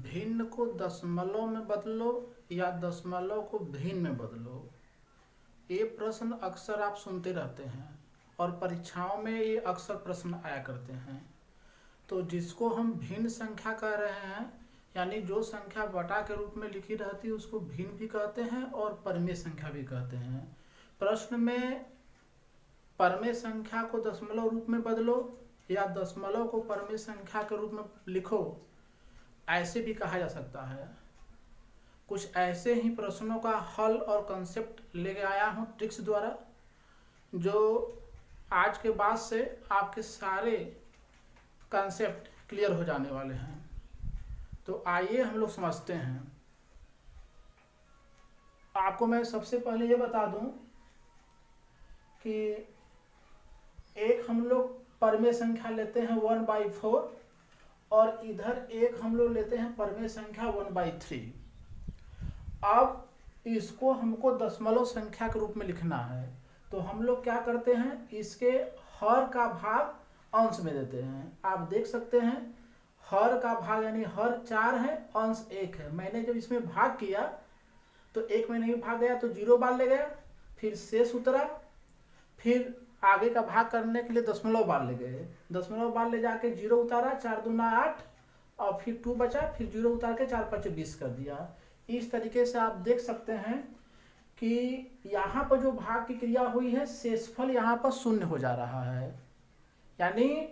भिन्न को दशमलव में बदलो या दशमलव को भिन्न में बदलो। ये प्रश्न अक्सर आप सुनते रहते हैं और परीक्षाओं में ये अक्सर प्रश्न आया करते हैं। तो जिसको हम भिन्न संख्या कह रहे हैं, यानी जो संख्या बटा के रूप में लिखी रहती है उसको भिन्न भी कहते हैं और परमेय संख्या भी कहते हैं। प्रश्न में परमेय संख्या को दशमलव रूप में बदलो या दशमलव को परमेय संख्या के रूप में लिखो, ऐसे भी कहा जा सकता है। कुछ ऐसे ही प्रश्नों का हल और कंसेप्ट लेके आया हूँ ट्रिक्स द्वारा, जो आज के बाद से आपके सारे कंसेप्ट क्लियर हो जाने वाले हैं। तो आइए हम लोग समझते हैं। आपको मैं सबसे पहले ये बता दूं कि एक हम लोग परमेय संख्या लेते हैं 1/4 और इधर एक हम लोग लेते हैं परमेय संख्या 1/3। अब इसको हमको दशमलव संख्या के रूप में लिखना है, तो हम लोग क्या करते हैं, इसके हर का भाग अंश में देते हैं। आप देख सकते हैं हर का भाग यानी हर 4 है, अंश 1 है। मैंने जब इसमें भाग किया तो 1 में नहीं भाग गया तो 0 बार ले गया, फिर शेष उतरा, फिर आगे का भाग करने के लिए दशमलव बार ले गए, दशमलव बार ले जाके 0 उतारा, 4 दूना 8 और फिर 2 बचा, फिर 0 उतार के 4 5 20 कर दिया। इस तरीके से आप देख सकते हैं कि यहाँ पर जो भाग की क्रिया हुई है, शेषफल यहाँ पर 0 हो जा रहा है। यानी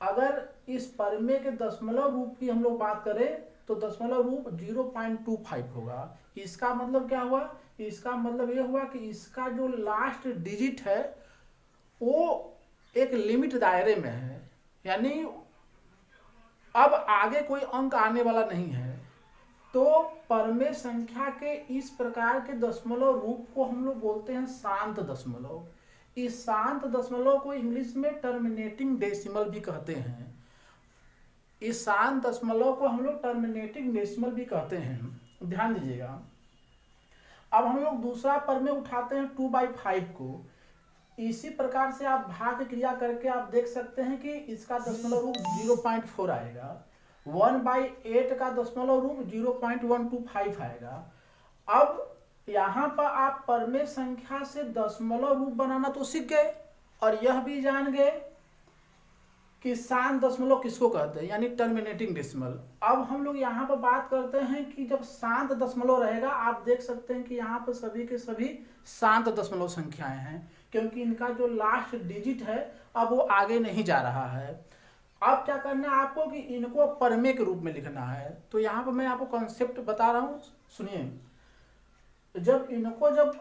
अगर इस परमेय के दशमलव रूप की हम लोग बात करें तो दशमलव रूप 0.25 होगा। इसका मतलब क्या हुआ, इसका मतलब ये हुआ कि इसका जो लास्ट डिजिट है वो एक लिमिट दायरे में है, यानी अब आगे कोई अंक आने वाला नहीं है। तो परमेय संख्या के इस प्रकार के दशमलव रूप को हम लोग बोलते हैं शांत दशमलव। इस शांत दशमलव को इंग्लिश में टर्मिनेटिंग डेसिमल भी कहते हैं। इस शांत दशमलव को हम लोग टर्मिनेटिंग डेसिमल भी कहते हैं, ध्यान दीजिएगा। अब हम लोग दूसरा परमेय उठाते हैं 2/5 को। इसी प्रकार से आप भाग क्रिया करके आप देख सकते हैं कि इसका दशमलव रूप 0.4 आएगा। 1/8 का दशमलव रूप 0.125 आएगा। अब यहाँ पर आप परमेय संख्या से दशमलव रूप बनाना तो सीख गए और यह भी जान गए कि शांत दशमलव किसको कहते हैं, यानी टर्मिनेटिंग डेसिमल। अब हम लोग यहाँ पर बात करते हैं कि जब शांत दशमलव रहेगा, आप देख सकते हैं कि यहाँ पर सभी के सभी शांत दशमलव संख्याएं हैं, क्योंकि इनका जो लास्ट डिजिट है अब वो आगे नहीं जा रहा है। अब क्या करना है आपको कि इनको परमेय के रूप में लिखना है। तो यहाँ पर मैं आपको कॉन्सेप्ट बता रहा हूँ, सुनिए। जब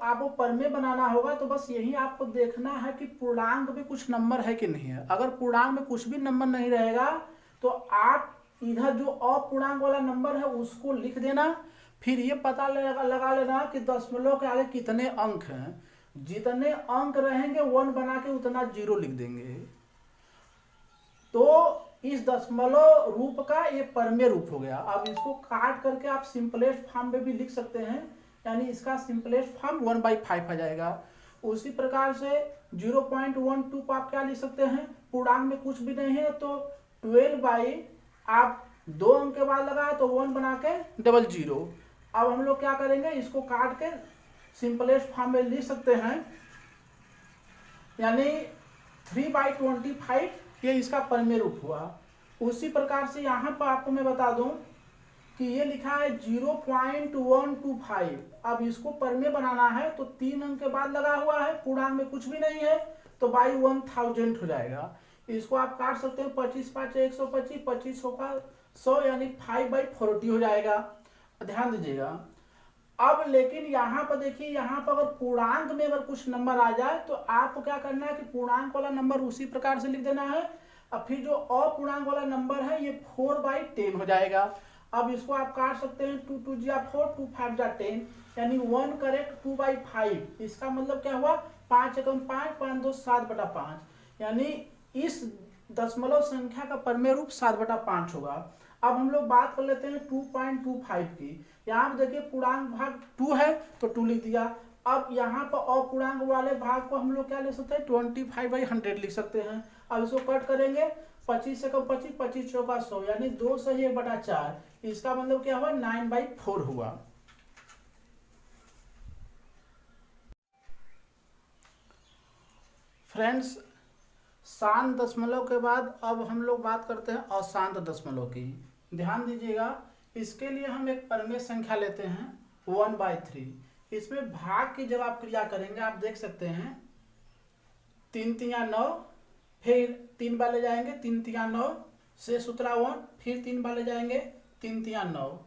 आपको परमेय बनाना होगा तो बस यही आपको देखना है कि पूर्णांक में कुछ नंबर है कि नहीं है। अगर पूर्णांक में कुछ भी नंबर नहीं रहेगा तो आप इधर जो अपूर्णांक वाला नंबर है उसको लिख देना, फिर ये पता लगा लेना कि दशमलव के आगे कितने अंक हैं। जितने अंक रहेंगे 1 बना के उतना 0 लिख देंगे। तो इस दशमलव रूप का ये परमेय रूप हो गया। अब इसको काट करके आप सिंपलेस्ट फॉर्म में भी लिख सकते हैं, यानी इसका सिंपलेस्ट फॉर्म 1/5 आ जाएगा। उसी प्रकार से 0.12 को आप क्या लिख सकते हैं, पूर्णांक में कुछ भी नहीं है तो 12 आप 2 अंक के बाद लगाए तो 1 बना के 00। अब हम लोग क्या करेंगे, इसको काट के सिंपलेस्ट फॉर्म में लिख सकते हैं, यानी 3/25 ये इसका परमेय रूप हुआ। उसी प्रकार से यहाँ पर आपको मैं बता दूं कि ये लिखा है 0.125। अब इसको परमेय बनाना है तो 3 अंक के बाद लगा हुआ है, पूर्णांक में कुछ भी नहीं है तो बाई 1000 हो जाएगा। इसको आप काट सकते हैं, 25 5 125, 25 होगा 100, यानी 5/40 हो जाएगा। ध्यान दीजिएगा। अब लेकिन यहाँ पर देखिए, यहाँ पर अगर पूर्णांक में अगर कुछ नंबर आ जाए तो आपको क्या करना है कि पूर्णांक वाला नंबर उसी प्रकार से लिख देना है। अब फिर जो अपूर्णांक वाला नंबर है ये 4/10 हो जाएगा। अब इसको आप काट सकते हैं, 2 2 जा 4, 2 5 जा 10, यानी 1 करेक्ट 2/5। इसका मतलब क्या हुआ, 5 एकम 5, 5 2 7/5, यानी इस दशमलव संख्या का परमेय रूप 7/5 होगा। अब हम लोग बात कर लेते हैं 2.25 की। यहाँ पर देखिए पूर्णांक भाग 2 है तो 2 लिख दिया। अब यहाँ पर अपूर्णांक वाले भाग को हम लोग क्या लिख सकते हैं, 25/100 लिख सकते हैं। अब इसको कट करेंगे 25 से कम 25, 25 चौका 100, यानी 2 से 1/4। इसका मतलब क्या हुआ, 9/4 हुआ। फ्रेंड्स, शांत दशमलव के बाद अब हम लोग बात करते हैं अशांत दशमलव की। ध्यान दीजिएगा, इसके लिए हम एक परिमेय संख्या लेते हैं 1/3। इसमें भाग की जब आप क्रिया करेंगे, आप देख सकते हैं 3 तिया 9, फिर 3 बार ले जाएंगे 3 तिया 9 से सूत्रा 1, फिर 3 बार ले जाएंगे 3 तिया 9।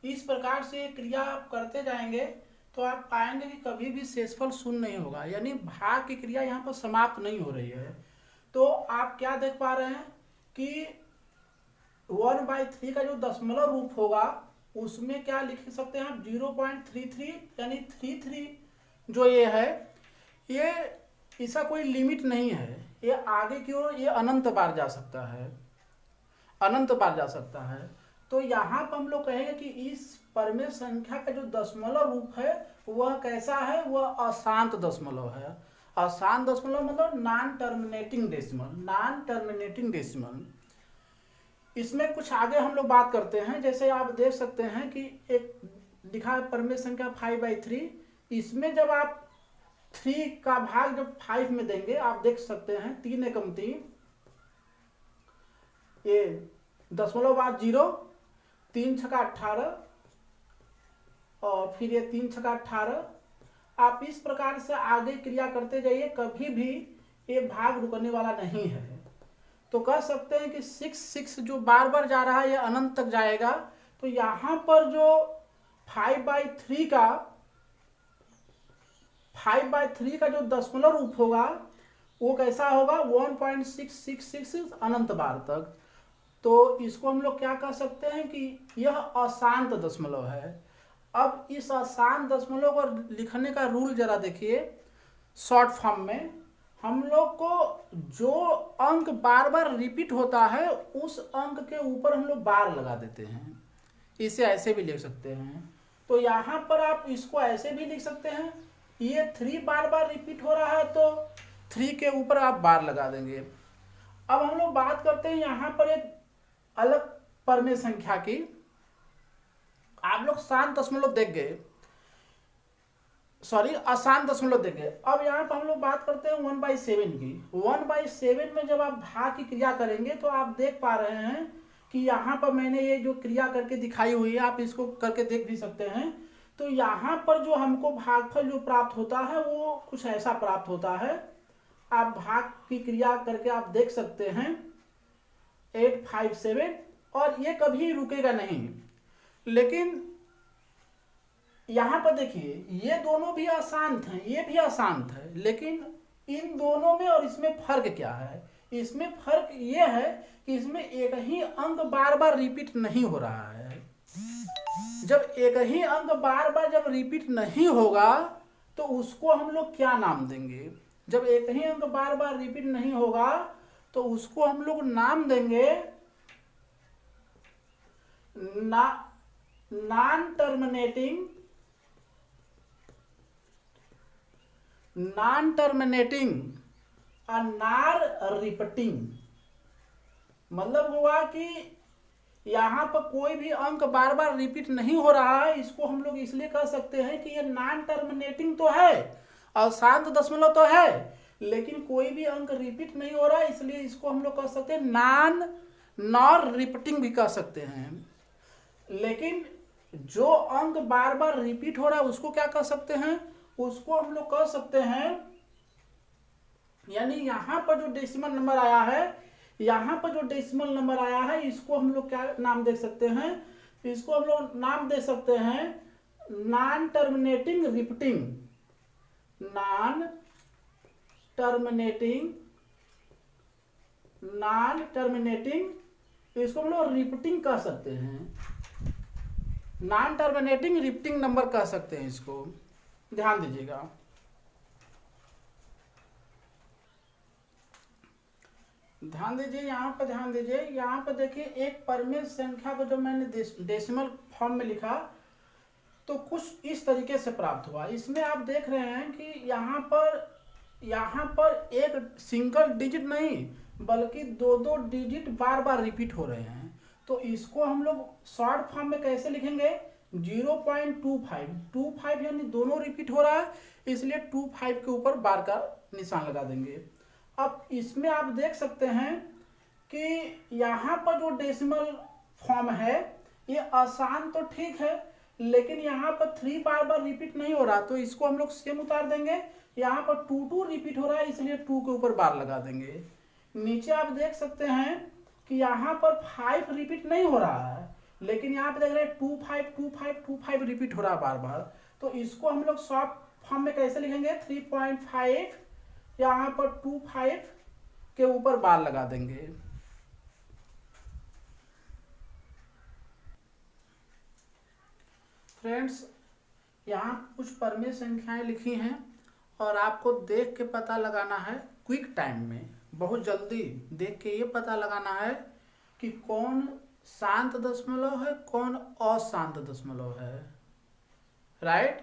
इस प्रकार से क्रिया आप करते जाएंगे तो आप पाएंगे कि कभी भी शेषफल शून्य नहीं होगा, यानी भाग की क्रिया यहाँ पर समाप्त नहीं हो रही है। तो आप क्या देख पा रहे हैं कि 1/3 का जो दशमलव रूप होगा उसमें क्या लिख सकते हैं आप, 0.33, यानी 33 जो ये है, ये इसका कोई लिमिट नहीं है, ये आगे की ओर ये अनंत बार जा सकता है, अनंत बार जा सकता है। तो यहाँ पर हम लोग कहेंगे कि इस परिमेय संख्या का जो दशमलव रूप है वह कैसा है, वह अशांत दशमलव है। अशांत दशमलव मतलब non terminating decimal, non terminating decimal. इसमें कुछ आगे हम लोग बात करते हैं, जैसे आप देख सकते हैं कि एक लिखा है परिमेय संख्या 5/3। इसमें जब आप 3 का भाग जब 5 में देंगे, आप देख सकते हैं 3 एकम 3, ये दशमलव बाद 0, 3 छक्का 18, और फिर ये 3 छक्का 18। आप इस प्रकार से आगे क्रिया करते जाइए, कभी भी ये भाग रुकने वाला नहीं है। तो कह सकते हैं कि 6 जो बार बार जा रहा है ये अनंत तक जाएगा। तो यहाँ पर जो 5/3 का जो दशमलव रूप होगा वो कैसा होगा, 1.666 अनंत बार तक। तो इसको हम लोग क्या कह सकते हैं कि यह अशांत दशमलव है। अब इस अशांत दशमलव को लिखने का रूल जरा देखिए, शॉर्ट फॉर्म में हम लोग को जो अंक बार बार रिपीट होता है उस अंक के ऊपर हम लोग बार लगा देते हैं। इसे ऐसे भी लिख सकते हैं। तो यहाँ पर आप इसको ऐसे भी लिख सकते हैं, ये 3 बार बार रिपीट हो रहा है तो 3 के ऊपर आप बार लगा देंगे। अब हम लोग बात करते हैं यहाँ पर एक अलग परिमेय संख्या की। आप लोग शांत दशमलव देख गए, सॉरी अशांत दशमलव देख गए। अब यहाँ पर हम लोग बात करते हैं 1/7 की। 1/7 में जब आप भाग की क्रिया करेंगे तो आप देख पा रहे हैं कि यहाँ पर मैंने ये जो क्रिया करके दिखाई हुई है, आप इसको करके देख भी सकते हैं। तो यहाँ पर जो हमको भागफल जो प्राप्त होता है वो कुछ ऐसा प्राप्त होता है। आप भाग की क्रिया करके आप देख सकते हैं 857, और ये कभी रुकेगा नहीं। लेकिन यहाँ पर देखिए ये दोनों भी अशांत हैं, ये भी अशांत है, लेकिन इन दोनों में और इसमें फर्क क्या है? इसमें फर्क ये है कि इसमें एक ही अंक बार बार रिपीट नहीं हो रहा है। जब एक ही अंक बार बार जब रिपीट नहीं होगा तो उसको हम लोग क्या नाम देंगे? जब एक ही अंक बार बार रिपीट नहीं होगा तो उसको हम लोग नाम देंगे नॉन टर्मिनेटिंग और नॉन रिपीटिंग। मतलब हुआ कि यहाँ पर कोई भी अंक बार बार रिपीट नहीं हो रहा है, इसको हम लोग इसलिए कह सकते हैं कि ये नॉन टर्मिनेटिंग तो है और शांत दशमलव तो है, लेकिन कोई भी अंक रिपीट नहीं हो रहा है, इसलिए इसको हम लोग कह सकते हैं नॉन रिपीटिंग भी कह सकते हैं। लेकिन जो अंक बार बार रिपीट हो रहा है उसको क्या कह सकते हैं? उसको हम लोग कह सकते हैं, यानी यहाँ पर जो डेसिमल नंबर आया है, यहाँ पर जो डेसिमल नंबर आया है इसको हम लोग क्या नाम दे सकते हैं? इसको हम लोग नाम दे सकते हैं non terminating repeating, non terminating, इसको हम लोग रिपीटिंग कह सकते हैं, नॉन टर्मिनेटिंग रिपीटिंग नंबर कह सकते हैं इसको। ध्यान दीजिएगा, ध्यान दीजिए, यहाँ पर ध्यान दीजिए। यहाँ पर देखिए एक परिमेय संख्या को जब मैंने डेसिमल फॉर्म में लिखा तो कुछ इस तरीके से प्राप्त हुआ। इसमें आप देख रहे हैं कि यहाँ पर एक सिंगल डिजिट नहीं बल्कि दो दो डिजिट बार बार रिपीट हो रहे हैं। तो इसको हम लोग शॉर्ट फॉर्म में कैसे लिखेंगे, 0.25 यानी दोनों रिपीट हो रहा है, इसलिए 25 के ऊपर बार का निशान लगा देंगे। अब इसमें आप देख सकते हैं कि यहाँ पर जो डेसिमल फॉर्म है ये आसान तो ठीक है, लेकिन यहाँ पर 3 बार बार रिपीट नहीं हो रहा, तो इसको हम लोग सेम उतार देंगे। यहाँ पर 2 रिपीट हो रहा है, इसलिए 2 के ऊपर बार लगा देंगे। नीचे आप देख सकते हैं कि यहाँ पर 5 रिपीट नहीं हो रहा है, लेकिन यहाँ पे देख रहे हैं 25 रिपीट हो रहा है बार बार। तो इसको हम लोग शॉर्ट फॉर्म में कैसे लिखेंगे, 3.5 यहाँ पर 25 के ऊपर बार लगा देंगे। फ्रेंड्स, यहाँ कुछ परमेय संख्याएं लिखी हैं और आपको देख के पता लगाना है क्विक टाइम में, बहुत जल्दी देख के ये पता लगाना है कि कौन शांत दशमलव है, कौन अशांत दशमलव है, राइट।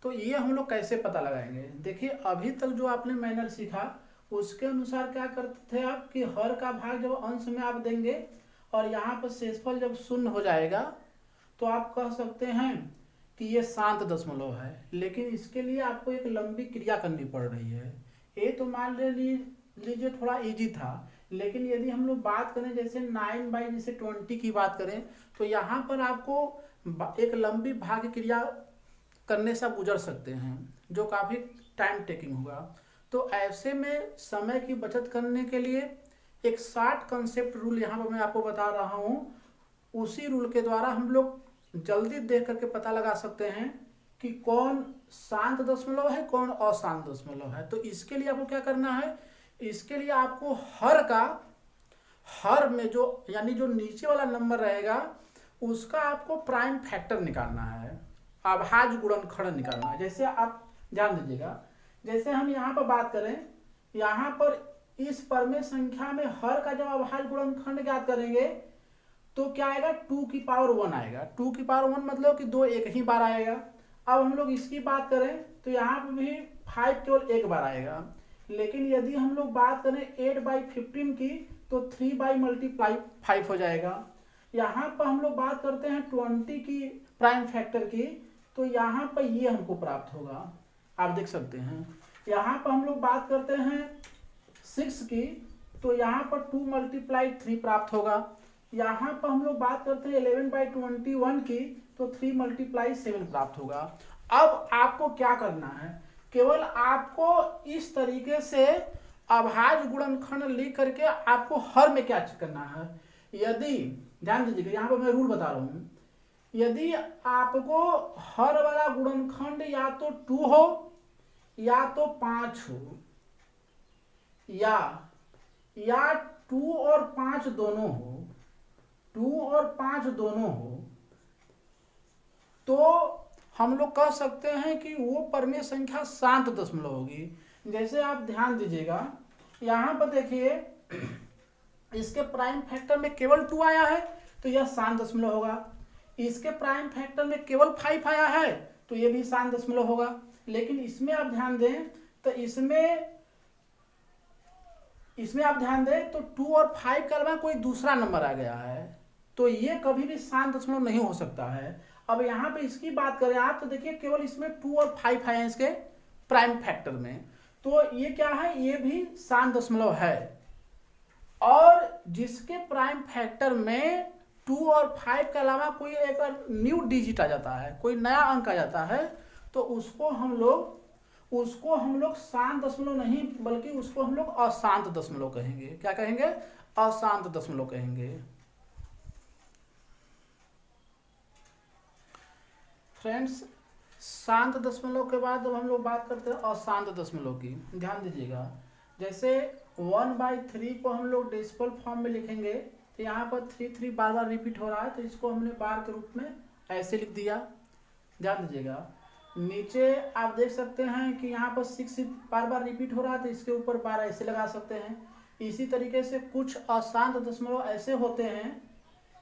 तो ये हम लोग कैसे पता लगाएंगे, देखिए अभी तक जो आपने मैनर सीखा उसके अनुसार क्या करते थे आप कि हर का भाग जब अंश में आप देंगे और यहाँ पर शेषफल जब शून्य हो जाएगा तो आप कह सकते हैं कि ये शांत दशमलव है। लेकिन इसके लिए आपको एक लंबी क्रिया करनी पड़ रही है। ये तो मान लीजिए थोड़ा इजी था, लेकिन यदि हम लोग बात करें जैसे 9/20 की बात करें तो यहाँ पर आपको एक लंबी भाग क्रिया करने से आप गुजर सकते हैं, जो काफ़ी टाइम टेकिंग होगा। तो ऐसे में समय की बचत करने के लिए एक शॉर्ट कंसेप्ट रूल यहाँ पर मैं आपको बता रहा हूँ। उसी रूल के द्वारा हम लोग जल्दी देख करके पता लगा सकते हैं कि कौन शांत दशमलव है, कौन अशांत दशमलव है। तो इसके लिए आपको क्या करना है, इसके लिए आपको हर में जो यानी जो नीचे वाला नंबर रहेगा उसका आपको प्राइम फैक्टर निकालना है, अभाज्य गुणनखंड निकालना है। जैसे आप ध्यान दीजिएगा, जैसे हम यहाँ पर बात करें, यहाँ पर इस परमेय संख्या में हर का जब अभाज्य गुणनखंड ज्ञात करेंगे तो क्या आएगा, 2 की पावर 1 आएगा। 2 की पावर 1 मतलब कि 2 एक ही बार आएगा। अब हम लोग इसकी बात करें तो यहाँ पर भी 5 केवल एक बार आएगा। लेकिन यदि हम लोग बात करें 8/15 की तो 3/5 हो जाएगा। यहाँ पर हम लोग बात करते हैं 20 की प्राइम फैक्टर की, तो यहाँ पर ये हमको प्राप्त होगा, आप देख सकते हैं। यहाँ पर हम लोग बात करते हैं 6 की, तो यहाँ पर 2 × 3 प्राप्त होगा। यहाँ पर हम लोग बात करते हैं 11/21 की, तो 3 × 7 प्राप्त होगा। अब आपको क्या करना है, केवल आपको इस तरीके से अभाज्य गुणनखंड लिख करके आपको हर में क्या करना है। यदि ध्यान दीजिएगा, यहाँ पर मैं रूल बता रहा हूँ, यदि आपको हर वाला गुणनखंड या तो 2 हो या तो 5 हो या 2 और 5 दोनों हो, 2 और 5 दोनों हो, तो हम लोग कह सकते हैं कि वो परमेय संख्या शांत दशमलव होगी। जैसे आप ध्यान दीजिएगा, यहाँ पर देखिए इसके प्राइम फैक्टर में केवल 2 आया है तो यह शांत दशमलव होगा। इसके प्राइम फैक्टर में केवल 5 आया है तो यह भी शांत दशमलव होगा। लेकिन इसमें आप ध्यान दें तो इसमें आप ध्यान दें तो 2 और 5 के अलावा कोई दूसरा नंबर आ गया है, तो ये कभी भी शांत दशमलव नहीं हो सकता है। अब यहाँ पे इसकी बात करें आप तो देखिए केवल इसमें 2 और 5 आए हैं इसके प्राइम फैक्टर में, तो ये क्या है, ये भी शांत दशमलव है। और जिसके प्राइम फैक्टर में 2 और 5 के अलावा कोई एक न्यू डिजिट आ जाता है, कोई नया अंक आ जाता है, तो उसको हम लोग शांत दशमलव नहीं बल्कि उसको हम लोग अशांत दशमलव कहेंगे। क्या कहेंगे, अशांत दशमलव कहेंगे। फ्रेंड्स, शांत दशमलव के बाद अब हम लोग बात करते हैं अशांत दशमलव की। ध्यान दीजिएगा, जैसे 1/3 को हम लोग डेसिमल फॉर्म में लिखेंगे तो यहाँ पर 3 बार बार रिपीट हो रहा है, तो इसको हमने बार के रूप में ऐसे लिख दिया। ध्यान दीजिएगा, नीचे आप देख सकते हैं कि यहाँ पर 6 बार बार रिपीट हो रहा है तो इसके ऊपर बार ऐसे लगा सकते हैं। इसी तरीके से कुछ अशांत दशमलव ऐसे होते हैं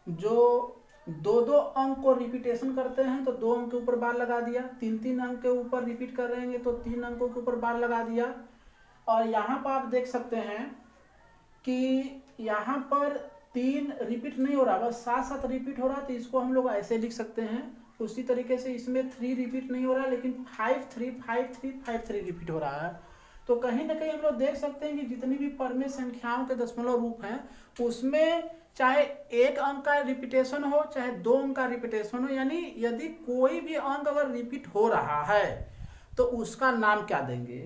जो 2 अंक को रिपीटेशन करते हैं तो 2 अंक के ऊपर बार लगा दिया, 3 अंक के ऊपर रिपीट कर रहे हैं तो 3 अंकों के ऊपर बार लगा दिया। और यहाँ पर आप देख सकते हैं कि यहाँ पर 3 रिपीट नहीं हो रहा, बस 7 रिपीट हो रहा, तो इसको हम लोग ऐसे लिख सकते हैं। उसी तरीके से इसमें 3 रिपीट नहीं हो रहा, लेकिन 5 3 5 3 5 3 रिपीट हो रहा है। तो कहीं ना कहीं हम लोग देख सकते हैं कि जितनी भी परमेय संख्याओं के दशमलव रूप हैं उसमें चाहे 1 अंक का रिपीटेशन हो चाहे 2 अंक का रिपीटेशन हो, यानी यदि कोई भी अंक अगर रिपीट हो रहा है तो उसका नाम क्या देंगे।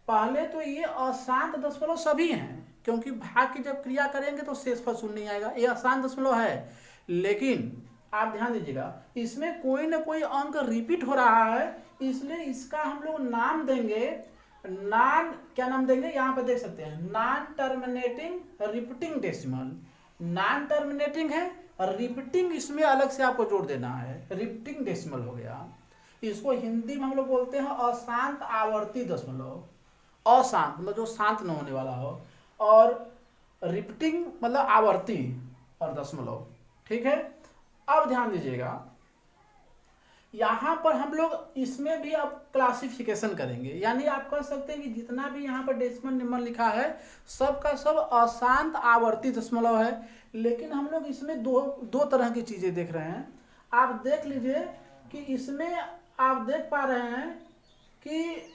पहले तो ये अशांत दशमलव सभी हैं, क्योंकि भाग की जब क्रिया करेंगे तो शेषफल शून्य नहीं आएगा, ये अशांत दशमलव है। लेकिन आप ध्यान दीजिएगा, इसमें कोई ना कोई अंक रिपीट हो रहा है, इसलिए इसका हम लोग नाम देंगे क्या नाम देंगे, यहाँ पे देख सकते हैं non terminating repeating decimal. Non terminating है और रिपीटिंग इसमें अलग से आपको जोड़ देना है, रिपीटिंग डेसिमल हो गया। इसको हिंदी में हम लोग बोलते हैं अशांत आवर्ती दशमलव। अशांत मतलब जो शांत न होने वाला हो, और रिपीटिंग मतलब आवर्ती और दशमलव। ठीक है, अब ध्यान दीजिएगा, यहां पर हम लोग इसमें भी अब क्लासिफिकेशन करेंगे, यानी आप कह सकते हैं कि जितना भी यहाँ पर डेसिमल नंबर लिखा है सब का सब अशांत आवर्ती दशमलव है। लेकिन हम लोग इसमें दो तरह की चीजें देख रहे हैं। आप देख लीजिए कि इसमें आप देख पा रहे हैं कि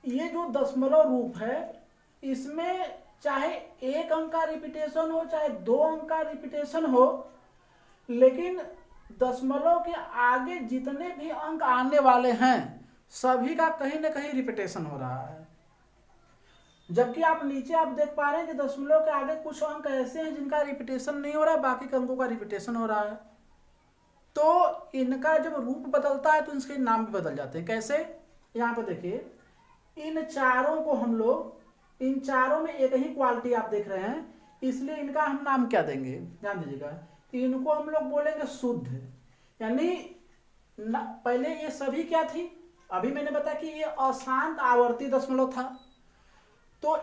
ये जो दशमलव रूप है इसमें चाहे 1 अंक का रिपीटेशन हो चाहे 2 अंक का रिपीटेशन हो, लेकिन दशमलव के आगे जितने भी अंक आने वाले हैं सभी का कहीं ना कहीं रिपीटेशन हो रहा है। जबकि आप नीचे आप देख पा रहे हैं कि दशमलव के आगे कुछ अंक ऐसे हैं जिनका रिपीटेशन नहीं हो रहा, बाकी के अंकों का रिपीटेशन हो रहा है। तो इनका जब रूप बदलता है तो इनके नाम भी बदल जाते हैं। कैसे, यहाँ पर देखिए, इन चारों को हम लोग, इन चारों में एक ही क्वालिटी आप देख रहे हैं, इसलिए इनका हम नाम क्या देंगे, ध्यान दीजिएगा, इनको हम लोग बोलेंगे शुद्ध। यानी पहले ये सभी क्या थी, अभी मैंने बताया कि ये अशांत आवर्ती दशमलव था, तो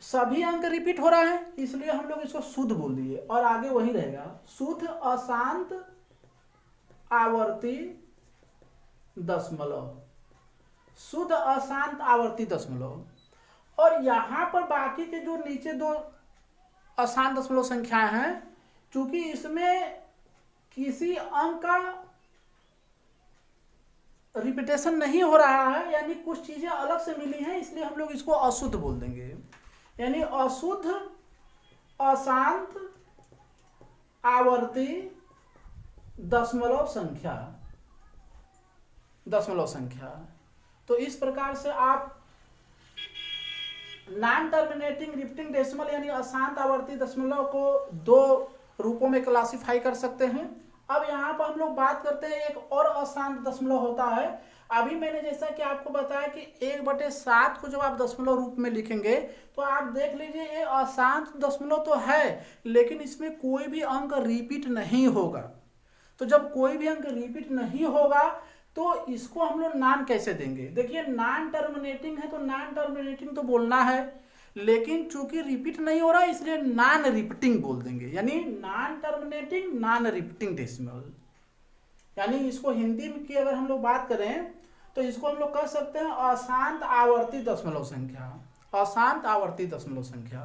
सभी अंक रिपीट हो रहा है इसलिए हम लोग इसको शुद्ध बोल दिए, और आगे वही रहेगा, शुद्ध अशांत आवर्ती दशमलव, शुद्ध अशांत आवर्ती दशमलव। और यहां पर बाकी के जो नीचे 2 अशांत दशमलव संख्याएं हैं, चूंकि इसमें किसी अंक का रिपीटेशन नहीं हो रहा है, यानी कुछ चीजें अलग से मिली हैं, इसलिए हम लोग इसको अशुद्ध बोल देंगे। यानी अशुद्ध अशांत आवर्ती दशमलव संख्या। तो इस प्रकार से आप नॉन टर्मिनेटिंग रिपीटिंग डेसिमल यानी अशांत आवर्ती दशमलव को 2 रूपों में क्लासिफाई कर सकते हैं। अब यहाँ पर हम लोग बात करते हैं एक और अशांत दशमलव होता है। अभी मैंने जैसा कि आपको बताया कि 1/7 को जब आप दशमलव रूप में लिखेंगे तो आप देख लीजिए ये अशांत दशमलव तो है, लेकिन इसमें कोई भी अंक रिपीट नहीं होगा। तो जब कोई भी अंक रिपीट नहीं होगा तो इसको हम लोग नाम कैसे देंगे। देखिए, नॉन टर्मिनेटिंग है तो नॉन टर्मिनेटिंग तो बोलना है, लेकिन चूंकि रिपीट नहीं हो रहा है इसलिए नॉन रिपीटिंग बोल देंगे, यानी non terminating non repeating decimal. यानी इसको हिंदी में की अगर हम लोग बात करें तो इसको हम लोग कह सकते हैं अशांत आवर्ती दशमलव संख्या, अशांत आवर्ती दशमलव संख्या।